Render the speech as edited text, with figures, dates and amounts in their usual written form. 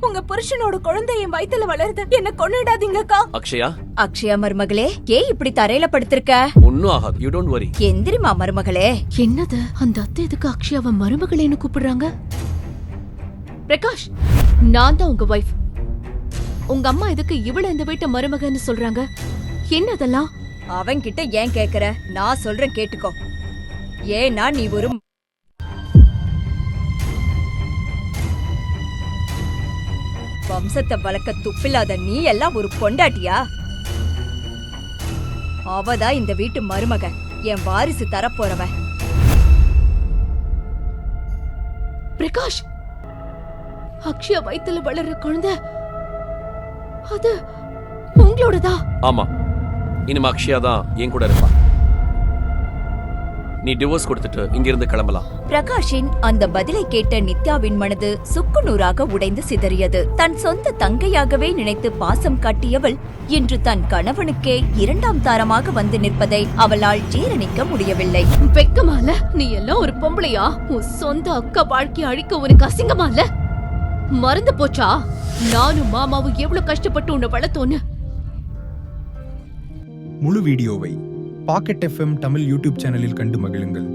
உங்க புருஷனோட குழந்தை என் வயித்துல வளருது, என்ன கொன்னுடாதீங்கக்கா. அக்ஷயா, அக்ஷயா மருமகளே, ஏன் இப்படி தரையில படுத்திருக்க? ஒன்னும் ஆகாது, யூ டோன்ட் வரி. எந்திரிமா மருமகளே. என்னது, அந்த அத்தை எதுக்கு அக்ஷயாவை மருமகளேன்னு கூப்பிடுறாங்க? பிரகாஷ், நான் தான் உங்க வைஃப். உங்க அம்மா எதுக்கு இவள இந்த வீட்டு மருமகன்னு சொல்றாங்க? என்னதெல்லாம்? அவன்கிட்ட ஏன் கேக்குற? நான் சொல்றேன் கேட்டுக்கோ. ஏன்னா நீ ஒரு வம்சத்தை வளர்க்க துப்பில்லாத நீ எல்லாம் ஒரு பொண்டாட்டியா? அவதான் இந்த வீட்டு மருமக, என் வாரிசு தரப்போறவ. பிரகாஷ், அக்ஷயா வயித்துல வளர்ற குழந்தை அது உங்களோடதா? ஆமா, இனிமே அக்ஷயா தான் என் கூட இருப்பா. நீ டிவோர்ஸ் கொடுத்துட்டு இங்கிருந்து கிளம்பலாம். பிரகாஷின் அந்த பதிலை கேட்ட நித்யாவின் மனது சுக்குநூறாக உடைந்து சிதறியது. தன் சொந்த தங்கையாகவே நினைத்து பாசம் காட்டியவள் இன்று தன் கணவனுக்கே இரண்டாம் தாரமாக வந்து நிற்பதை அவளால் ஜீரணிக்க முடியவில்லை. வெக்கமால? நீ எல்லாம் ஒரு பொம்பளையா? உன் சொந்த அக்கா வாழ்க்கையை அழிக்க உனக்கு அசிங்கமா இல்ல? மறந்து போச்சா நானும் மாமாவும் எவ்வளவு கஷ்டப்பட்டு உன்னை வளர்த்தோன்னு? முழு வீடியோவை பாக்கெட் FM தமிழ் யூடியூப் சேனலில் கண்டு மகிழுங்கள்.